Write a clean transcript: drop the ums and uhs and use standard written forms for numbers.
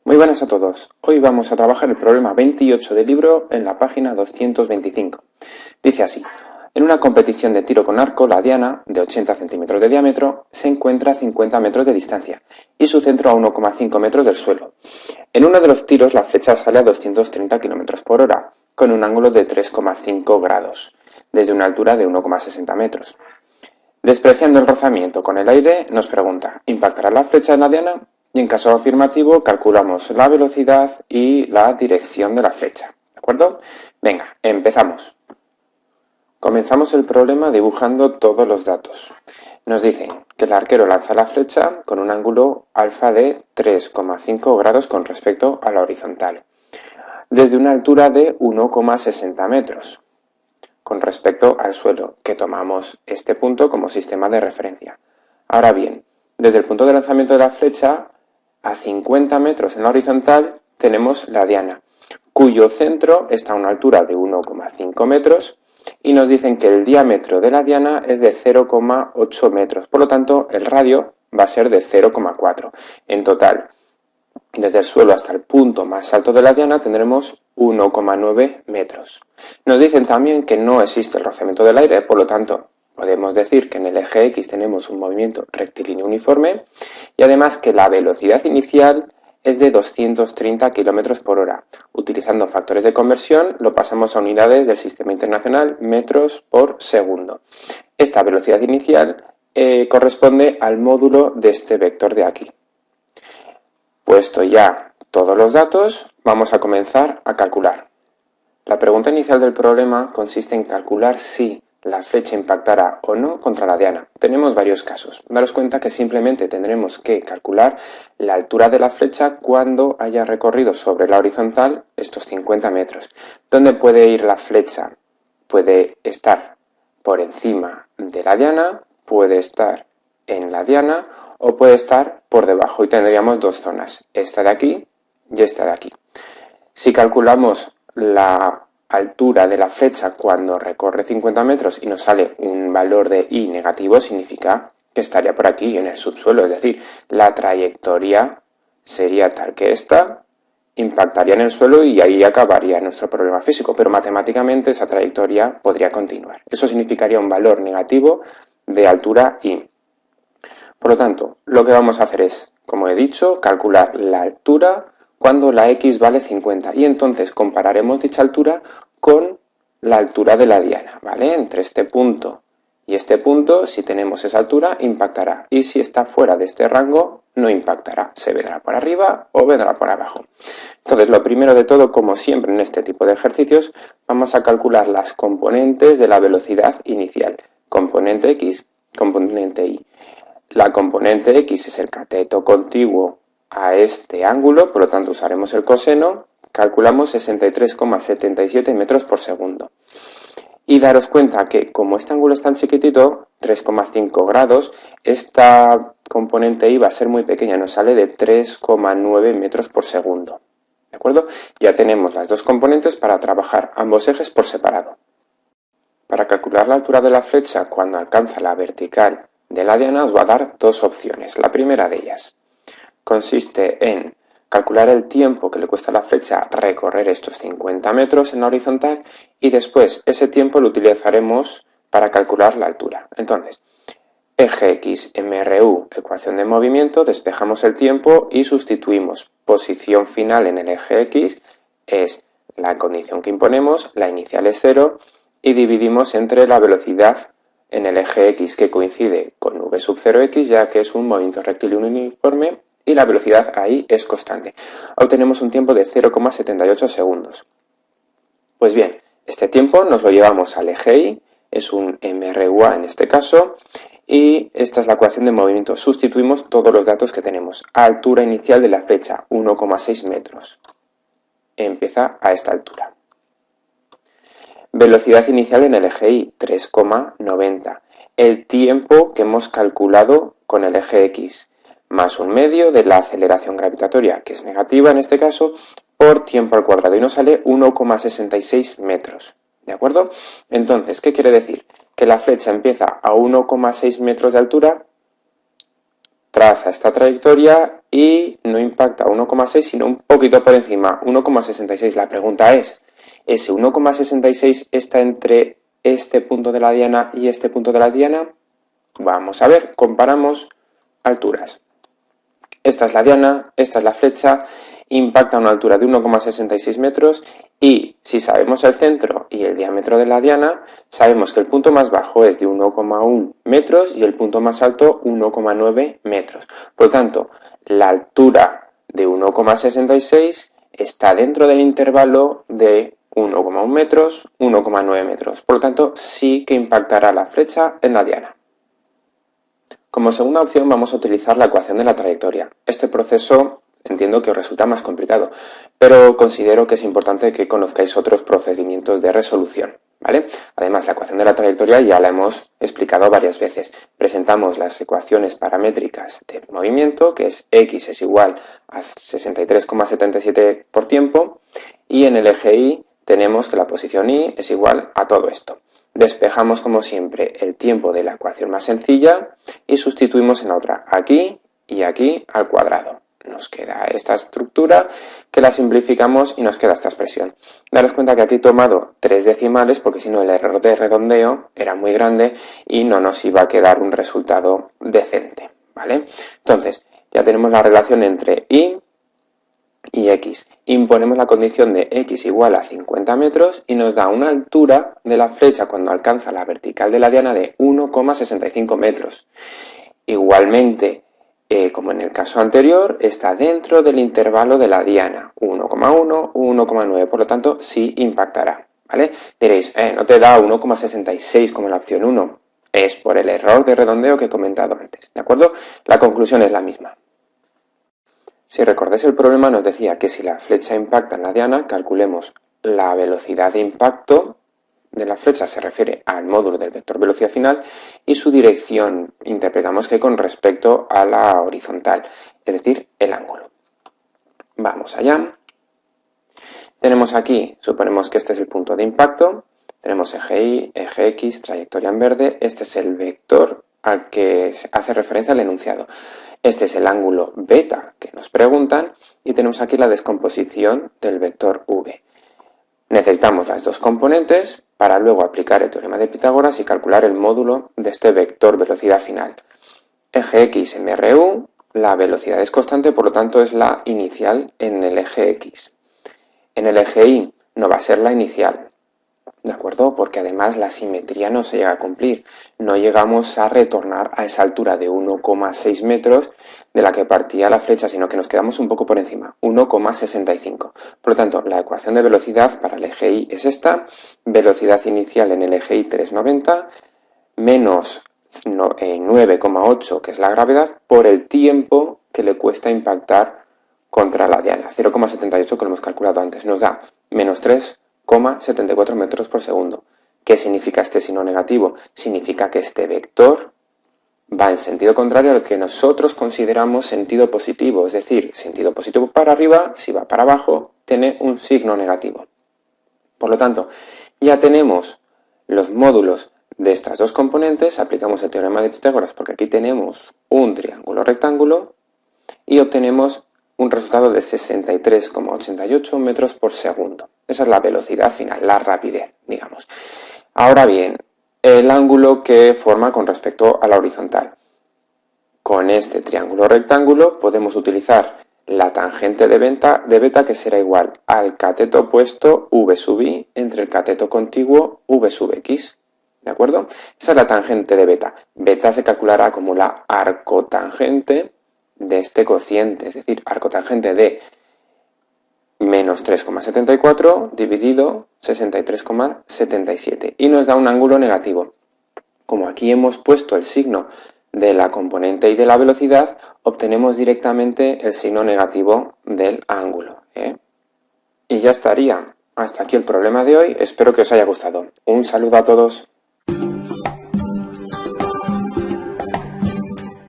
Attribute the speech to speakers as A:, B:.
A: Muy buenas a todos. Hoy vamos a trabajar el problema 28 del libro en la página 225. Dice así: en una competición de tiro con arco, la diana, de 80 centímetros de diámetro, se encuentra a 50 metros de distancia y su centro a 1,5 metros del suelo. En uno de los tiros la flecha sale a 230 km por hora, con un ángulo de 3,5 grados, desde una altura de 1,60 metros. Despreciando el rozamiento con el aire, nos pregunta: ¿impactará la flecha en la diana? Y en caso afirmativo, calculamos la velocidad y la dirección de la flecha. ¿De acuerdo? Venga, empezamos. Comenzamos el problema dibujando todos los datos. Nos dicen que el arquero lanza la flecha con un ángulo alfa de 3,5 grados con respecto a la horizontal, desde una altura de 1,60 metros, con respecto al suelo, que tomamos este punto como sistema de referencia. Ahora bien, desde el punto de lanzamiento de la flecha, a 50 metros en la horizontal, tenemos la diana, cuyo centro está a una altura de 1,5 metros, y nos dicen que el diámetro de la diana es de 0,8 metros, por lo tanto el radio va a ser de 0,4. En total, desde el suelo hasta el punto más alto de la diana tendremos 1,9 metros. Nos dicen también que no existe el rozamiento del aire, por lo tanto podemos decir que en el eje X tenemos un movimiento rectilíneo uniforme y además que la velocidad inicial es de 230 km por hora. Utilizando factores de conversión lo pasamos a unidades del sistema internacional, metros por segundo. Esta velocidad inicial corresponde al módulo de este vector de aquí. Puesto ya todos los datos, vamos a comenzar a calcular. La pregunta inicial del problema consiste en calcular si la flecha impactará o no contra la diana. Tenemos varios casos. Daros cuenta que simplemente tendremos que calcular la altura de la flecha cuando haya recorrido sobre la horizontal estos 50 metros. ¿Dónde puede ir la flecha? Puede estar por encima de la diana, puede estar en la diana o puede estar por debajo, y tendríamos dos zonas, esta de aquí y esta de aquí. Si calculamos la altura de la flecha cuando recorre 50 metros y nos sale un valor de I negativo, significa que estaría por aquí en el subsuelo, es decir, la trayectoria sería tal que esta, impactaría en el suelo y ahí acabaría nuestro problema físico, pero matemáticamente esa trayectoria podría continuar. Eso significaría un valor negativo de altura I. Por lo tanto, lo que vamos a hacer es, como he dicho, calcular la altura cuando la X vale 50 y entonces compararemos dicha altura con la altura de la diana, ¿vale? Entre este punto y este punto, si tenemos esa altura, impactará, y si está fuera de este rango, no impactará, se vendrá por arriba o vendrá por abajo. Entonces, lo primero de todo, como siempre en este tipo de ejercicios, vamos a calcular las componentes de la velocidad inicial, componente X, componente Y. La componente X es el cateto contiguo a este ángulo, por lo tanto usaremos el coseno, calculamos 63,77 metros por segundo. Y daros cuenta que como este ángulo es tan chiquitito, 3,5 grados, esta componente Y va a ser muy pequeña, nos sale de 3,9 metros por segundo. ¿De acuerdo? Ya tenemos las dos componentes para trabajar ambos ejes por separado. Para calcular la altura de la flecha cuando alcanza la vertical de la diana os va a dar dos opciones. La primera de ellas consiste en calcular el tiempo que le cuesta a la flecha recorrer estos 50 metros en la horizontal y después ese tiempo lo utilizaremos para calcular la altura. Entonces, eje X, MRU, ecuación de movimiento, despejamos el tiempo y sustituimos posición final en el eje X, es la condición que imponemos, la inicial es 0, y dividimos entre la velocidad en el eje X que coincide con v sub 0x, ya que es un movimiento rectilíneo uniforme, y la velocidad ahí es constante. Obtenemos un tiempo de 0,78 segundos. Pues bien, este tiempo nos lo llevamos al eje Y, es un MRUA en este caso, y esta es la ecuación de movimiento. Sustituimos todos los datos que tenemos. Altura inicial de la flecha, 1,6 metros. Empieza a esta altura. Velocidad inicial en el eje Y, 3,90. El tiempo que hemos calculado con el eje X, más un medio de la aceleración gravitatoria, que es negativa en este caso, por tiempo al cuadrado, y nos sale 1,66 metros. ¿De acuerdo? Entonces, ¿qué quiere decir? que la flecha empieza a 1,6 metros de altura, traza esta trayectoria y no impacta a 1,6 sino un poquito por encima, 1,66. La pregunta es, ¿ese 1,66 está entre este punto de la diana y este punto de la diana? Vamos a ver, comparamos alturas. Esta es la diana, esta es la flecha, impacta a una altura de 1,66 metros y si sabemos el centro y el diámetro de la diana, sabemos que el punto más bajo es de 1,1 metros y el punto más alto 1,9 metros. Por lo tanto, la altura de 1,66 está dentro del intervalo de 1,1 metros, 1,9 metros. Por lo tanto, sí que impactará la flecha en la diana. Como segunda opción vamos a utilizar la ecuación de la trayectoria. Este proceso entiendo que os resulta más complicado, pero considero que es importante que conozcáis otros procedimientos de resolución, ¿vale? Además, la ecuación de la trayectoria ya la hemos explicado varias veces. Presentamos las ecuaciones paramétricas del movimiento, que es x es igual a 63,77 por tiempo, y en el eje y tenemos que la posición y es igual a todo esto. Despejamos, como siempre, el tiempo de la ecuación más sencilla y sustituimos en la otra, aquí y aquí al cuadrado. Nos queda esta estructura que la simplificamos y nos queda esta expresión. Daros cuenta que aquí he tomado 3 decimales porque si no el error de redondeo era muy grande y no nos iba a quedar un resultado decente, ¿vale? Entonces, ya tenemos la relación entre y x. Imponemos la condición de x igual a 50 metros y nos da una altura de la flecha cuando alcanza la vertical de la diana de 1,65 metros. Igualmente, como en el caso anterior, está dentro del intervalo de la diana, 1,1, 1,9, por lo tanto sí impactará, ¿vale? Diréis, no te da 1,66 como en la opción 1, es por el error de redondeo que he comentado antes, ¿de acuerdo? La conclusión es la misma. Si recordáis el problema nos decía que si la flecha impacta en la diana, calculemos la velocidad de impacto de la flecha, se refiere al módulo del vector velocidad final, y su dirección interpretamos que con respecto a la horizontal, es decir, el ángulo. Vamos allá. Tenemos aquí, suponemos que este es el punto de impacto, tenemos eje y, eje x, trayectoria en verde, este es el vector al que hace referencia el enunciado. Este es el ángulo beta que nos preguntan y tenemos aquí la descomposición del vector v. Necesitamos las dos componentes para luego aplicar el teorema de Pitágoras y calcular el módulo de este vector velocidad final. Eje x mru, la velocidad es constante, por lo tanto es la inicial en el eje x. En el eje y no va a ser la inicial, ¿de acuerdo? Porque además la simetría no se llega a cumplir. No llegamos a retornar a esa altura de 1,6 metros de la que partía la flecha, sino que nos quedamos un poco por encima, 1,65. Por lo tanto, la ecuación de velocidad para el eje y es esta, velocidad inicial en el eje y 3,90, menos 9,8, que es la gravedad, por el tiempo que le cuesta impactar contra la diana, 0,78 que lo hemos calculado antes, nos da menos 3,74 metros por segundo. ¿Qué significa este signo negativo? Significa que este vector va en sentido contrario al que nosotros consideramos sentido positivo, es decir, sentido positivo para arriba, si va para abajo, tiene un signo negativo. Por lo tanto, ya tenemos los módulos de estas dos componentes, aplicamos el teorema de Pitágoras porque aquí tenemos un triángulo rectángulo y obtenemos un resultado de 63,88 metros por segundo. Esa es la velocidad final, la rapidez, digamos. Ahora bien, el ángulo que forma con respecto a la horizontal. Con este triángulo rectángulo podemos utilizar la tangente de beta que será igual al cateto opuesto v sub i entre el cateto contiguo v sub x. ¿De acuerdo? Esa es la tangente de beta. Beta se calculará como la arcotangente de este cociente, es decir, arcotangente de menos 3,74 dividido 63,77 y nos da un ángulo negativo. Como aquí hemos puesto el signo de la componente y de la velocidad, obtenemos directamente el signo negativo del ángulo, Y ya estaría. Hasta aquí el problema de hoy. Espero que os haya gustado. Un saludo a todos.